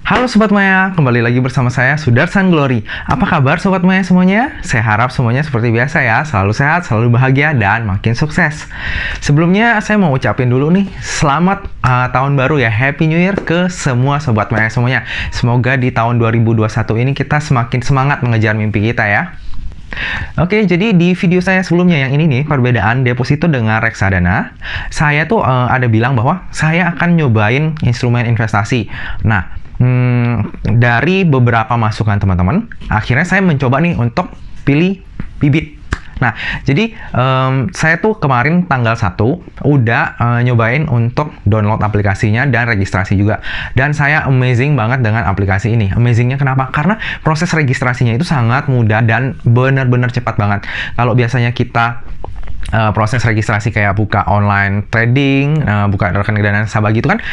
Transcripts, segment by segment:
Halo Sobat Maya, kembali lagi bersama saya Sudarsan Glory. Apa kabar Sobat Maya semuanya? Saya harap semuanya seperti biasa ya, selalu sehat, selalu bahagia, dan makin sukses. Sebelumnya saya mau ucapin dulu nih, selamat tahun baru ya, Happy New Year ke semua Sobat Maya semuanya. Semoga di tahun 2021 ini kita semakin semangat mengejar mimpi kita ya. Oke, jadi di video saya sebelumnya yang ini nih, perbedaan deposito dengan reksadana, saya tuh ada bilang bahwa saya akan nyobain instrumen investasi. Nah, dari beberapa masukan teman-teman, akhirnya saya mencoba nih untuk pilih bibit. Nah, jadi saya tuh kemarin tanggal 1 udah nyobain untuk download aplikasinya dan registrasi juga. Dan saya amazing banget dengan aplikasi ini. Amazingnya kenapa? Karena proses registrasinya itu sangat mudah dan benar-benar cepat banget. Kalau biasanya kita proses registrasi kayak buka online trading, buka rekening dana nasabah gitu kan,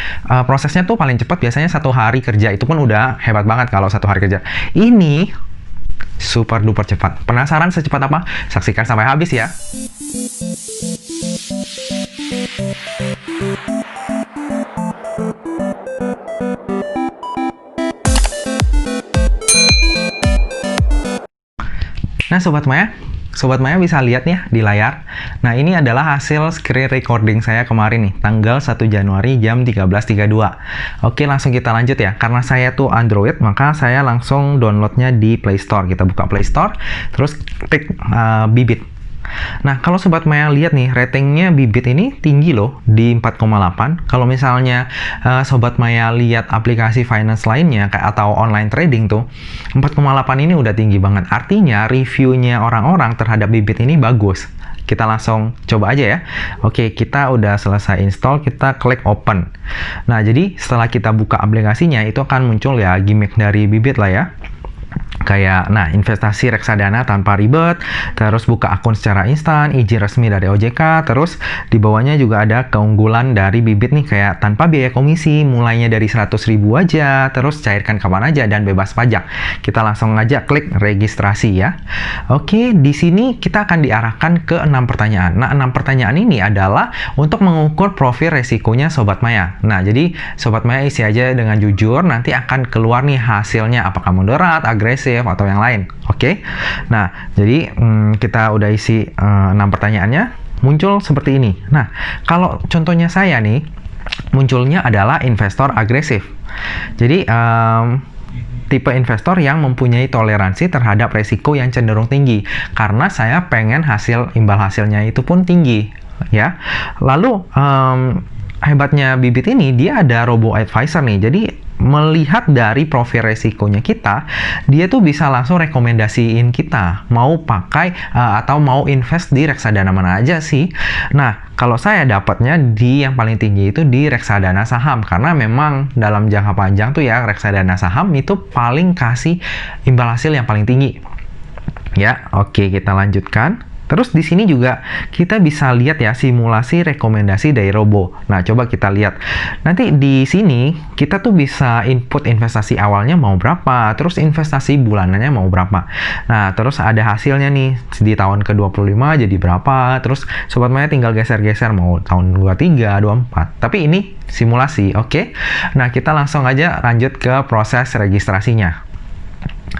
prosesnya tuh paling cepat biasanya 1 hari kerja. Itu pun udah hebat banget kalau 1 hari kerja. Ini super duper cepat. Penasaran secepat apa? Saksikan sampai habis ya. Nah Sobat Maya bisa lihat nih di layar. Nah, ini adalah hasil screen recording saya kemarin nih, tanggal 1 Januari jam 13.32. Oke, langsung kita lanjut ya. Karena saya tuh Android, maka saya langsung downloadnya di Play Store. Kita buka Play Store, terus klik bibit. Nah, kalau Sobat Maya lihat nih, ratingnya bibit ini tinggi loh, di 4,8. Kalau misalnya Sobat Maya lihat aplikasi finance lainnya atau online trading tuh, 4,8 ini udah tinggi banget. Artinya reviewnya orang-orang terhadap bibit ini bagus. Kita langsung coba aja ya. Oke, kita udah selesai install, kita klik open. Nah, jadi setelah kita buka aplikasinya, itu akan muncul ya gimmick dari bibit lah ya. Kayak, nah, investasi reksadana tanpa ribet, terus buka akun secara instan, izin resmi dari OJK, terus di bawahnya juga ada keunggulan dari bibit nih, kayak tanpa biaya komisi, mulainya dari 100.000 aja, terus cairkan kapan aja, dan bebas pajak. Kita langsung aja klik registrasi ya. Oke, di sini kita akan diarahkan ke 6 pertanyaan. Nah, 6 pertanyaan ini adalah untuk mengukur profil resikonya Sobat Maya. Nah, jadi Sobat Maya isi aja dengan jujur, nanti akan keluar nih hasilnya, apakah moderat, agresif, atau yang lain. Oke. Nah, jadi kita udah isi 6 pertanyaannya, muncul seperti ini. Nah, kalau contohnya saya nih, munculnya adalah investor agresif. Jadi tipe investor yang mempunyai toleransi terhadap resiko yang cenderung tinggi, karena saya pengen imbal hasilnya itu pun tinggi ya. Lalu hebatnya bibit ini, dia ada robo advisor nih. Jadi melihat dari profil resikonya kita, dia tuh bisa langsung rekomendasiin kita mau pakai atau mau invest di reksadana mana aja sih. Nah, kalau saya dapatnya di yang paling tinggi itu di reksadana saham, karena memang dalam jangka panjang tuh ya reksadana saham itu paling kasih imbal hasil yang paling tinggi. Ya, oke, kita lanjutkan. Terus di sini juga kita bisa lihat ya simulasi rekomendasi dari robo. Nah, coba kita lihat. Nanti di sini kita tuh bisa input investasi awalnya mau berapa, terus investasi bulanannya mau berapa. Nah, terus ada hasilnya nih di tahun ke-25 jadi berapa. Terus Sobat Maya tinggal geser-geser mau tahun 23, 24. Tapi ini simulasi, oke? Nah, kita langsung aja lanjut ke proses registrasinya.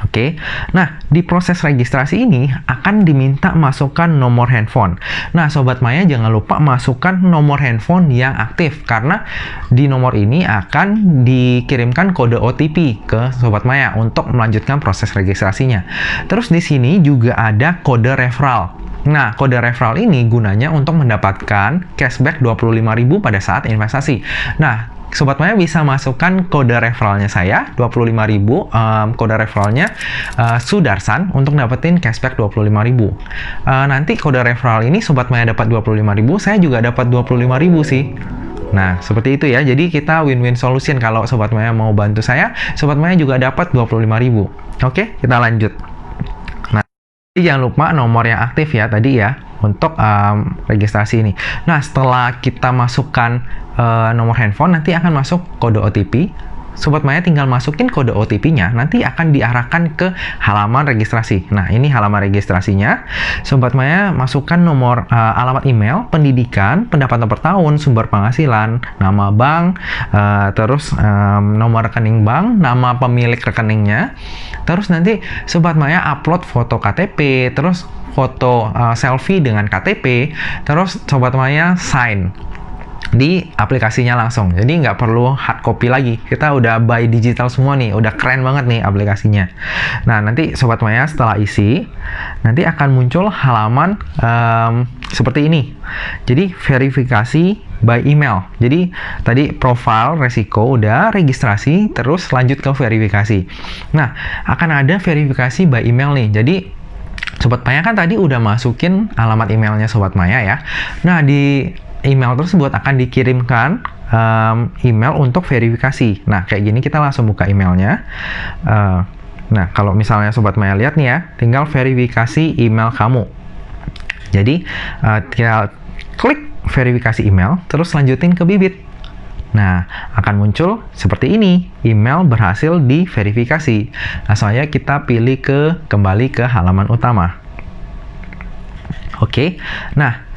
Oke, nah di proses registrasi ini akan diminta masukkan nomor handphone. Nah, Sobat Maya jangan lupa masukkan nomor handphone yang aktif, karena di nomor ini akan dikirimkan kode OTP ke Sobat Maya untuk melanjutkan proses registrasinya. Terus di sini juga ada kode referral. Nah, kode referral ini gunanya untuk mendapatkan cashback 25.000 pada saat investasi. Nah, Sobat Maya bisa masukkan kode referralnya saya, 25.000, kode referralnya Sudarsan untuk dapetin cashback 25.000. Nanti kode referral ini Sobat Maya dapat 25.000, saya juga dapat 25.000 sih. Nah, seperti itu ya. Jadi kita win-win solution. Kalau Sobat Maya mau bantu saya, Sobat Maya juga dapat 25.000. Oke, kita lanjut. Nah, jangan lupa nomor yang aktif ya tadi ya, untuk registrasi ini. Nah, setelah kita masukkan nomor handphone, nanti akan masuk kode OTP. Sobat Maya tinggal masukin kode OTP-nya, nanti akan diarahkan ke halaman registrasi. Nah, ini halaman registrasinya. Sobat Maya masukkan nomor alamat email, pendidikan, pendapatan per tahun, sumber penghasilan, nama bank, terus nomor rekening bank, nama pemilik rekeningnya. Terus nanti Sobat Maya upload foto KTP, terus foto selfie dengan KTP, terus Sobat Maya sign di aplikasinya langsung. Jadi nggak perlu hard copy lagi. Kita udah by digital semua nih. Udah keren banget nih aplikasinya. Nah, nanti Sobat Maya setelah isi, nanti akan muncul halaman seperti ini. Jadi verifikasi by email. Jadi tadi profil resiko udah, registrasi, terus lanjut ke verifikasi. Nah, akan ada verifikasi by email nih. Jadi Sobat Maya kan tadi udah masukin alamat emailnya Sobat Maya ya. Nah, di email tersebut akan dikirimkan email untuk verifikasi. Nah, kayak gini kita langsung buka emailnya. Nah, kalau misalnya Sobat Maya lihat nih ya, tinggal verifikasi email kamu. Jadi, tinggal klik verifikasi email, terus lanjutin ke bibit. Nah, akan muncul seperti ini, email berhasil diverifikasi. Langsung aja kita pilih kembali ke halaman utama. Oke, nah,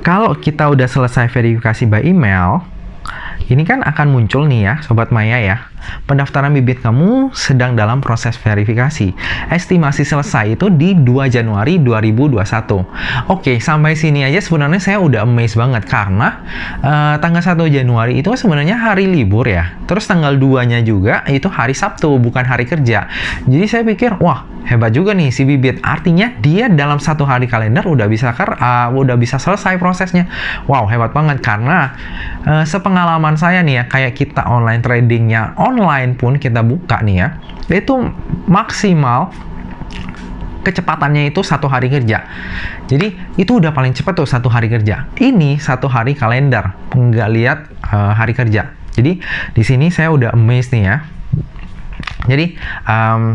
kalau kita udah selesai verifikasi by email, ini kan akan muncul nih ya, Sobat Maya ya. Pendaftaran bibit kamu sedang dalam proses verifikasi. Estimasi selesai itu di 2 Januari 2021. Oke, sampai sini aja sebenarnya saya udah amazed banget karena tanggal 1 Januari itu sebenarnya hari libur ya. Terus tanggal 2-nya juga itu hari Sabtu, bukan hari kerja. Jadi saya pikir, wah, hebat juga nih si bibit. Artinya dia dalam 1 hari kalender udah bisa selesai prosesnya. Wow, hebat banget karena sepengalaman saya nih ya, kayak kita online tradingnya online pun kita buka nih ya, itu maksimal kecepatannya itu 1 hari kerja. Jadi itu udah paling cepat tuh 1 hari kerja. Ini 1 hari kalender, nggak lihat hari kerja. Jadi di sini saya udah amazed nih ya. Jadi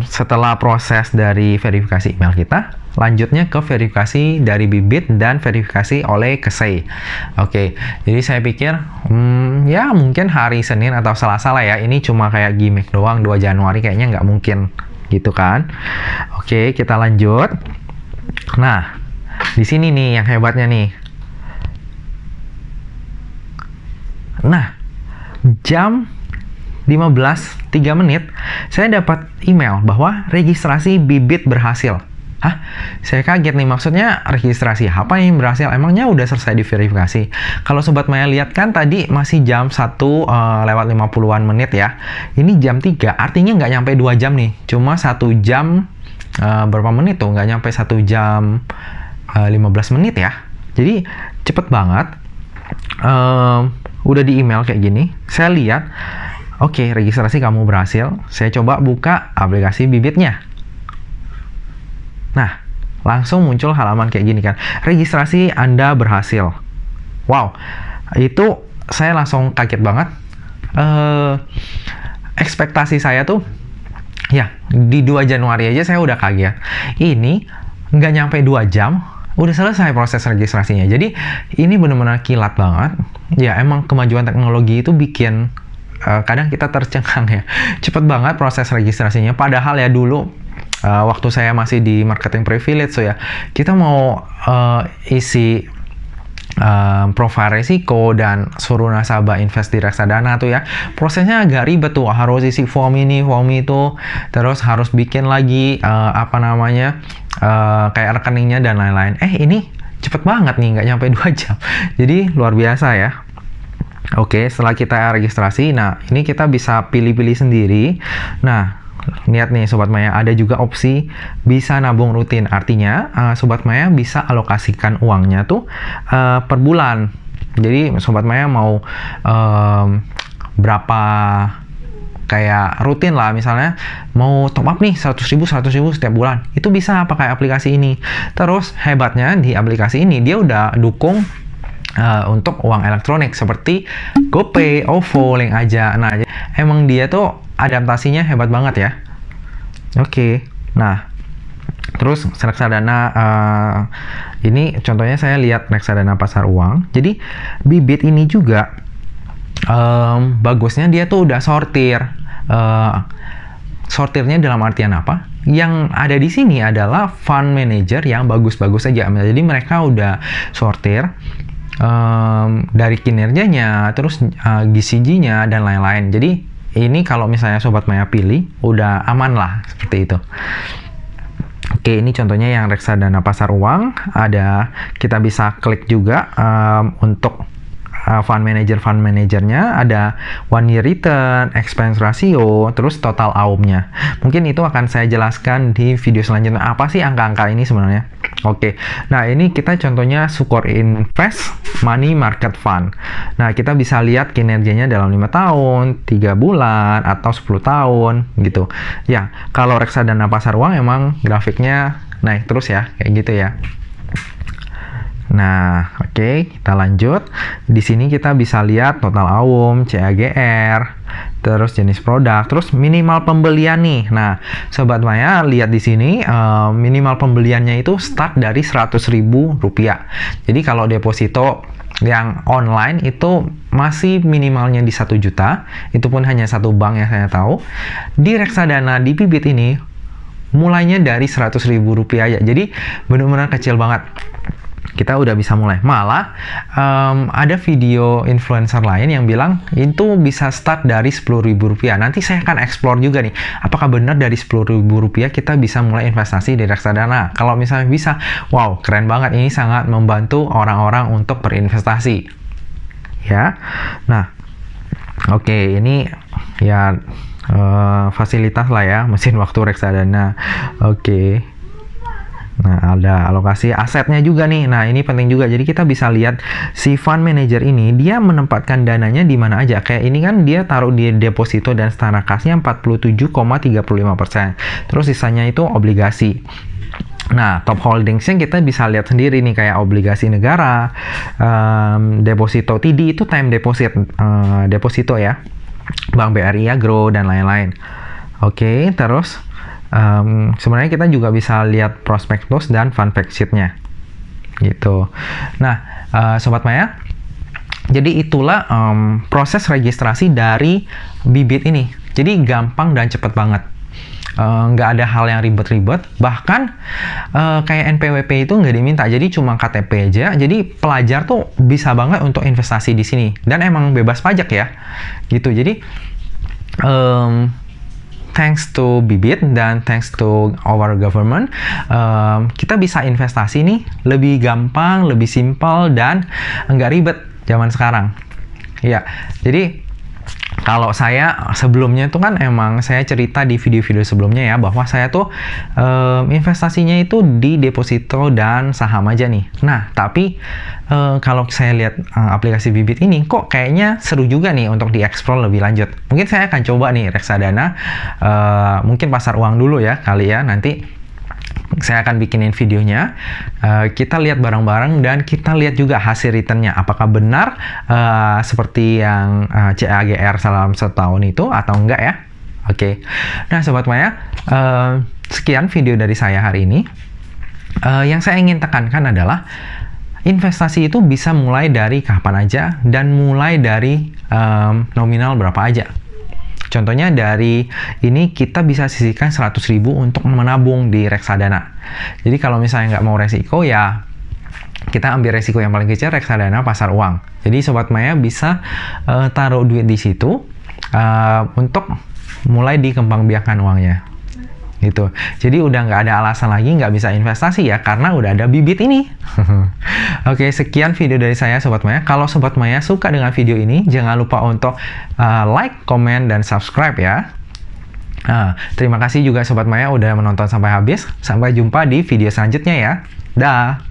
setelah proses dari verifikasi email kita, lanjutnya ke verifikasi dari bibit dan verifikasi oleh KSEI. Oke, jadi saya pikir ya mungkin hari Senin atau Selasa lah ya. Ini cuma kayak gimmick doang, 2 Januari kayaknya nggak mungkin gitu kan. Oke, kita lanjut. Nah, di sini nih yang hebatnya nih. Nah, jam 15.03 menit, saya dapat email bahwa registrasi bibit berhasil. Hah? Saya kaget nih, maksudnya registrasi apa yang berhasil? Emangnya udah selesai diverifikasi? Kalau Sobat Maya lihat kan tadi masih jam 1 lewat 50-an menit ya. Ini jam 3, artinya nggak nyampe 2 jam nih. Cuma 1 jam, berapa menit tuh? Nggak nyampe 1 jam 15 menit ya. Jadi cepet banget. Udah di email kayak gini. Saya lihat, oke, registrasi kamu berhasil. Saya coba buka aplikasi bibitnya. Nah, langsung muncul halaman kayak gini kan. Registrasi Anda berhasil. Wow, itu saya langsung kaget banget. Ekspektasi saya tuh, ya, di 2 Januari aja saya udah kaget. Ini nggak nyampe 2 jam, udah selesai proses registrasinya. Jadi, ini benar-benar kilat banget. Ya, emang kemajuan teknologi itu bikin kadang kita tercengang ya. Cepet banget proses registrasinya. Padahal ya dulu, waktu saya masih di marketing privilege so ya, kita mau isi profil resiko dan suruh nasabah invest di reksadana tuh ya, prosesnya agak ribet tuh, harus isi form ini, form itu, terus harus bikin lagi kayak rekeningnya dan lain-lain. Ini cepet banget nih, nggak nyampe 2 jam. Jadi luar biasa ya. Oke, setelah kita registrasi, nah ini kita bisa pilih-pilih sendiri. Nah, lihat nih Sobat Maya, ada juga opsi bisa nabung rutin. Artinya Sobat Maya bisa alokasikan uangnya tuh per bulan. Jadi Sobat Maya mau berapa, kayak rutin lah, misalnya mau top up nih 100.000 setiap bulan, itu bisa pakai aplikasi ini. Terus hebatnya di aplikasi ini dia udah dukung untuk uang elektronik seperti GoPay, OVO, Link Aja. Nah, emang dia tuh adaptasinya hebat banget ya. Oke, nah terus reksadana ini contohnya saya lihat reksadana pasar uang. Jadi bibit ini juga bagusnya dia tuh udah sortir. sortirnya dalam artian apa? Yang ada di sini adalah fund manager yang bagus-bagus aja. Jadi mereka udah sortir dari kinerjanya, terus GCG-nya dan lain-lain. Jadi ini kalau misalnya Sobat Maya pilih, udah aman lah seperti itu. Oke, ini contohnya yang reksadana pasar uang. Kita bisa klik juga untuk fund managernya, ada 1 year return, expense ratio, terus total AUM-nya. Mungkin itu akan saya jelaskan di video selanjutnya. Apa sih angka-angka ini sebenarnya? Oke, nah ini kita contohnya Sukor Invest Money Market Fund. Nah, kita bisa lihat kinerjanya dalam 5 tahun, 3 bulan, atau 10 tahun, gitu. Ya, kalau reksadana pasar uang emang grafiknya naik terus ya, kayak gitu ya. Nah, oke, kita lanjut. Di sini kita bisa lihat total AUM, CAGR, terus jenis produk, terus minimal pembelian nih. Nah, Sobat Maya lihat di sini minimal pembeliannya itu start dari Rp100.000. Jadi kalau deposito yang online itu masih minimalnya di 1 juta, itu pun hanya satu bank yang saya tahu. Di reksadana di Bibit ini mulainya dari Rp100.000 ya. Jadi benar-benar kecil banget. Kita udah bisa mulai. Malah ada video influencer lain yang bilang itu bisa start dari Rp10.000. Nanti saya akan explore juga nih, apakah benar dari Rp10.000 kita bisa mulai investasi di reksadana. Kalau misalnya bisa, wow, keren banget. Ini sangat membantu orang-orang untuk berinvestasi. Ya. Nah, oke, ini ya fasilitas lah ya, mesin waktu reksadana. Oke. Nah, ada alokasi asetnya juga nih. Nah, ini penting juga. Jadi kita bisa lihat si fund manager ini dia menempatkan dananya di mana aja. Kayak ini kan dia taruh di deposito dan setara kasnya 47,35%. Terus sisanya itu obligasi. Nah, top holdingsnya kita bisa lihat sendiri nih, kayak obligasi negara, deposito TD itu time deposit, deposito ya, Bank BRI Agro dan lain-lain. Oke, terus sebenarnya kita juga bisa lihat prospektus dan fund fact sheet-nya gitu. Nah, Sobat Maya, jadi itulah proses registrasi dari Bibit ini. Jadi gampang dan cepet banget. Nggak ada hal yang ribet-ribet. Bahkan kayak NPWP itu nggak diminta, jadi cuma KTP aja. Jadi pelajar tuh bisa banget untuk investasi di sini, dan emang bebas pajak ya gitu. Jadi thanks to Bibit dan thanks to our government, kita bisa investasi nih lebih gampang, lebih simpel, dan nggak ribet zaman sekarang. Ya, jadi kalau saya sebelumnya itu kan emang saya cerita di video-video sebelumnya ya, bahwa saya tuh investasinya itu di deposito dan saham aja nih. Nah, tapi kalau saya lihat aplikasi Bibit ini, kok kayaknya seru juga nih untuk dieksplor lebih lanjut. Mungkin saya akan coba nih reksadana, mungkin pasar uang dulu ya kali ya. Nanti saya akan bikinin videonya, kita lihat bareng-bareng dan kita lihat juga hasil returnnya, apakah benar seperti yang CAGR dalam setahun itu atau enggak ya. Oke. Nah, Sobat Maya, sekian video dari saya hari ini. Yang saya ingin tekankan adalah investasi itu bisa mulai dari kapan aja dan mulai dari nominal berapa aja. Contohnya dari ini kita bisa sisihkan 100.000 untuk menabung di reksadana. Jadi kalau misalnya nggak mau resiko, ya kita ambil resiko yang paling kecil, reksadana pasar uang. Jadi Sobat Maya bisa taruh duit di situ untuk mulai dikembangbiakan uangnya. Gitu. Jadi udah nggak ada alasan lagi nggak bisa investasi ya, karena udah ada Bibit ini. Oke, sekian video dari saya Sobat Maya. Kalau Sobat Maya suka dengan video ini, jangan lupa untuk like, comment, dan subscribe ya. Terima kasih juga Sobat Maya udah menonton sampai habis. Sampai jumpa di video selanjutnya ya. Dah.